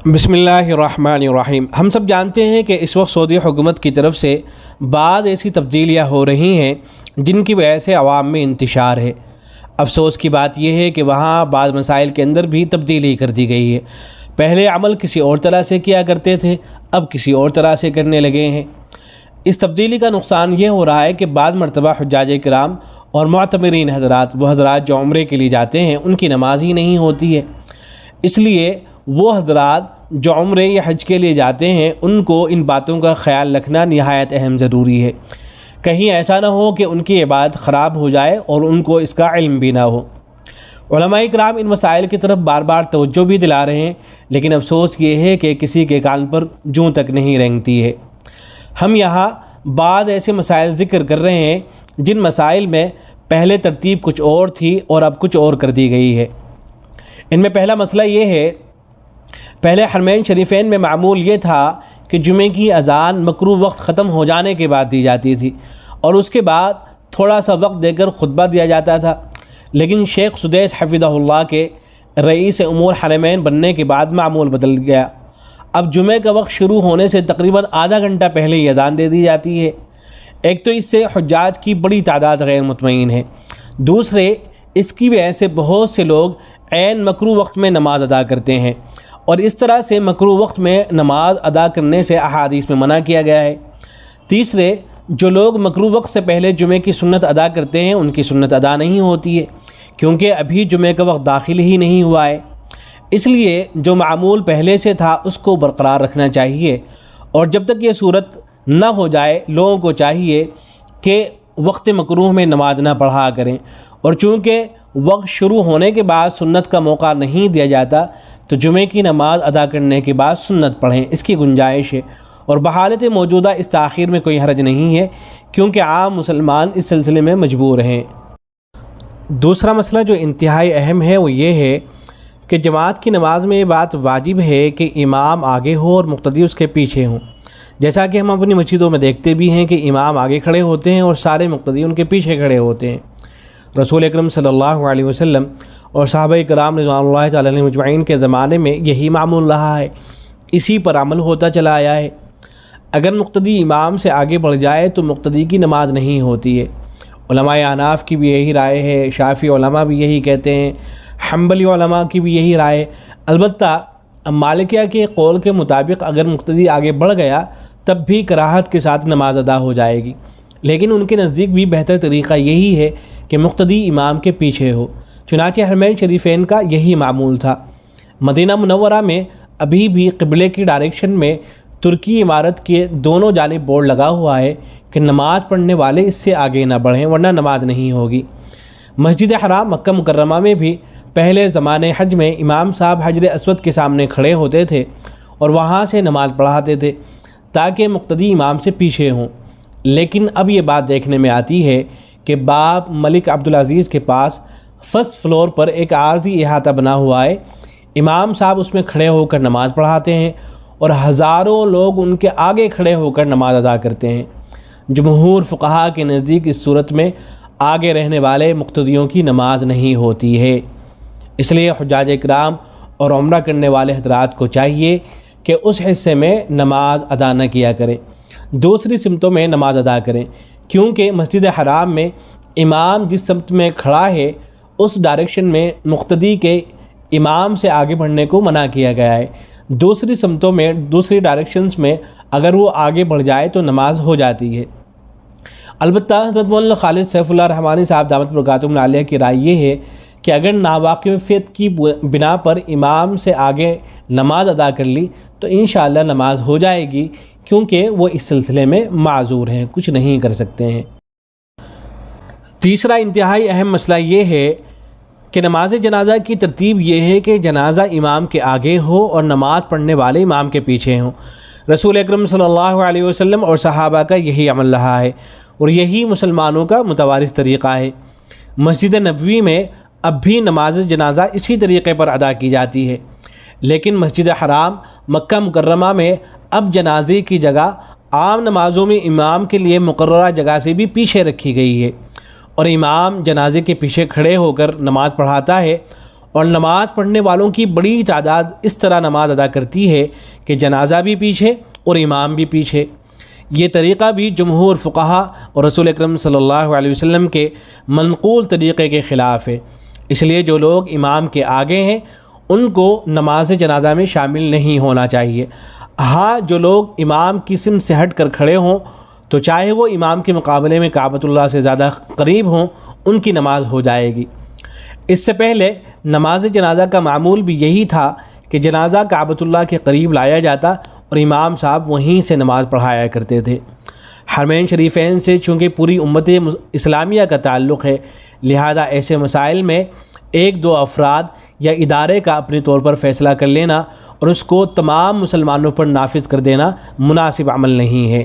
بسم اللہ الرحمن الرحیم۔ ہم سب جانتے ہیں کہ اس وقت سعودی حکومت کی طرف سے بعض ایسی تبدیلیاں ہو رہی ہیں جن کی وجہ سے عوام میں انتشار ہے۔ افسوس کی بات یہ ہے کہ وہاں بعض مسائل کے اندر بھی تبدیلی کر دی گئی ہے۔ پہلے عمل کسی اور طرح سے کیا کرتے تھے، اب کسی اور طرح سے کرنے لگے ہیں۔ اس تبدیلی کا نقصان یہ ہو رہا ہے کہ بعض مرتبہ حجاج کرام اور معتمرین حضرات، وہ حضرات جو عمرے کے لیے جاتے ہیں، ان کی نماز ہی نہیں ہوتی ہے۔ اس لیے وہ حضرات جو عمرے یا حج کے لیے جاتے ہیں ان کو ان باتوں کا خیال رکھنا نہایت اہم ضروری ہے۔ کہیں ایسا نہ ہو کہ ان کی عبادت خراب ہو جائے اور ان کو اس کا علم بھی نہ ہو۔ علماء کرام ان مسائل کی طرف بار بار توجہ بھی دلا رہے ہیں، لیکن افسوس یہ ہے کہ کسی کے کان پر جوں تک نہیں رینگتی ہے۔ ہم یہاں بعض ایسے مسائل ذکر کر رہے ہیں جن مسائل میں پہلے ترتیب کچھ اور تھی اور اب کچھ اور کر دی گئی ہے۔ ان میں پہلا مسئلہ یہ ہے، پہلے حرمین شریفین میں معمول یہ تھا کہ جمعے کی اذان مکروہ وقت ختم ہو جانے کے بعد دی جاتی تھی اور اس کے بعد تھوڑا سا وقت دے کر خطبہ دیا جاتا تھا، لیکن شیخ سدیس حفظہ اللہ کے رئیس امور حرمین بننے کے بعد معمول بدل گیا۔ اب جمعے کا وقت شروع ہونے سے تقریباً آدھا گھنٹہ پہلے ہی اذان دے دی جاتی ہے۔ ایک تو اس سے حجاج کی بڑی تعداد غیر مطمئن ہے، دوسرے اس کی وجہ سے بہت سے لوگ عین مکروہ وقت میں نماز ادا کرتے ہیں، اور اس طرح سے مکروہ وقت میں نماز ادا کرنے سے احادیث میں منع کیا گیا ہے۔ تیسرے، جو لوگ مکروہ وقت سے پہلے جمعے کی سنت ادا کرتے ہیں ان کی سنت ادا نہیں ہوتی ہے، کیونکہ ابھی جمعے کا وقت داخل ہی نہیں ہوا ہے۔ اس لیے جو معمول پہلے سے تھا اس کو برقرار رکھنا چاہیے، اور جب تک یہ صورت نہ ہو جائے لوگوں کو چاہیے کہ وقت مکروہ میں نماز نہ پڑھا کریں، اور چونکہ وقت شروع ہونے کے بعد سنت کا موقع نہیں دیا جاتا تو جمعے کی نماز ادا کرنے کے بعد سنت پڑھیں، اس کی گنجائش ہے، اور بحالت موجودہ اس تاخیر میں کوئی حرج نہیں ہے، کیونکہ عام مسلمان اس سلسلے میں مجبور ہیں۔ دوسرا مسئلہ جو انتہائی اہم ہے وہ یہ ہے کہ جماعت کی نماز میں یہ بات واجب ہے کہ امام آگے ہو اور مقتدی اس کے پیچھے ہوں، جیسا کہ ہم اپنی مسجدوں میں دیکھتے بھی ہیں کہ امام آگے کھڑے ہوتے ہیں اور سارے مقتدی ان کے پیچھے کھڑے ہوتے ہیں۔ رسول اکرم صلی اللہ علیہ وسلم اور صحابہ کرام رضوان اللہ تعالی علیہم اجمعین کے زمانے میں یہی معمول رہا ہے، اسی پر عمل ہوتا چلا آیا ہے۔ اگر مقتدی امام سے آگے بڑھ جائے تو مقتدی کی نماز نہیں ہوتی ہے۔ علماء احناف کی بھی یہی رائے ہے، شافعی علماء بھی یہی کہتے ہیں، حنبلی علماء کی بھی یہی رائے۔ البتہ مالکیہ کے قول کے مطابق اگر مقتدی آگے بڑھ گیا تب بھی کراہت کے ساتھ نماز ادا ہو جائے گی، لیکن ان کے نزدیک بھی بہتر طریقہ یہی ہے کہ مقتدی امام کے پیچھے ہو۔ چنانچہ حرمین شریفین کا یہی معمول تھا۔ مدینہ منورہ میں ابھی بھی قبلے کی ڈائریکشن میں ترکی عمارت کے دونوں جانب بورڈ لگا ہوا ہے کہ نماز پڑھنے والے اس سے آگے نہ بڑھیں ورنہ نماز نہیں ہوگی۔ مسجد حرام مکہ مکرمہ میں بھی پہلے زمانے حج میں امام صاحب حجر اسود کے سامنے کھڑے ہوتے تھے اور وہاں سے نماز پڑھاتے تھے تاکہ مقتدی امام سے پیچھے ہوں، لیکن اب یہ بات دیکھنے میں آتی ہے کہ باب ملک عبدالعزیز کے پاس فرسٹ فلور پر ایک عارضی احاطہ بنا ہوا ہے، امام صاحب اس میں کھڑے ہو کر نماز پڑھاتے ہیں اور ہزاروں لوگ ان کے آگے کھڑے ہو کر نماز ادا کرتے ہیں۔ جمہور فقہا کے نزدیک اس صورت میں آگے رہنے والے مقتدیوں کی نماز نہیں ہوتی ہے۔ اس لیے حجاج کرام اور عمرہ کرنے والے حضرات کو چاہیے کہ اس حصے میں نماز ادا نہ کیا کریں، دوسری سمتوں میں نماز ادا کریں، کیونکہ مسجد حرام میں امام جس سمت میں کھڑا ہے اس ڈائریکشن میں مقتدی کے امام سے آگے بڑھنے کو منع کیا گیا ہے۔ دوسری سمتوں میں، دوسری ڈائریکشنز میں اگر وہ آگے بڑھ جائے تو نماز ہو جاتی ہے۔ البتہ حضرت مولانا خالد سیف اللہ رحمانی صاحب دامت برکاتہم عالیہ کی رائے یہ ہے کہ اگر ناواقفیت کی بنا پر امام سے آگے نماز ادا کر لی تو انشاءاللہ نماز ہو جائے گی، کیونکہ وہ اس سلسلے میں معذور ہیں، کچھ نہیں کر سکتے ہیں۔ تیسرا انتہائی اہم مسئلہ یہ ہے کہ نماز جنازہ کی ترتیب یہ ہے کہ جنازہ امام کے آگے ہو اور نماز پڑھنے والے امام کے پیچھے ہوں۔ رسول اکرم صلی اللہ علیہ وسلم اور صحابہ کا یہی عمل رہا ہے اور یہی مسلمانوں کا متوارث طریقہ ہے۔ مسجد نبوی میں اب بھی نماز جنازہ اسی طریقے پر ادا کی جاتی ہے، لیکن مسجد حرام مکہ مکرمہ میں اب جنازے کی جگہ عام نمازوں میں امام کے لیے مقررہ جگہ سے بھی پیچھے رکھی گئی ہے، اور امام جنازے کے پیچھے کھڑے ہو کر نماز پڑھاتا ہے اور نماز پڑھنے والوں کی بڑی تعداد اس طرح نماز ادا کرتی ہے کہ جنازہ بھی پیچھے اور امام بھی پیچھے۔ یہ طریقہ بھی جمہور فقہا اور رسول اکرم صلی اللہ علیہ وسلم کے منقول طریقے کے خلاف ہے۔ اس لیے جو لوگ امام کے آگے ہیں ان کو نماز جنازہ میں شامل نہیں ہونا چاہیے۔ ہاں، جو لوگ امام کی سمت سے ہٹ کر کھڑے ہوں تو چاہے وہ امام کے مقابلے میں کعبۃ اللہ سے زیادہ قریب ہوں، ان کی نماز ہو جائے گی۔ اس سے پہلے نماز جنازہ کا معمول بھی یہی تھا کہ جنازہ کعبۃ اللہ کے قریب لایا جاتا اور امام صاحب وہیں سے نماز پڑھایا کرتے تھے۔ حرمین شریفین سے چونکہ پوری امت اسلامیہ کا تعلق ہے، لہذا ایسے مسائل میں ایک دو افراد یا ادارے کا اپنے طور پر فیصلہ کر لینا اور اس کو تمام مسلمانوں پر نافذ کر دینا مناسب عمل نہیں ہے۔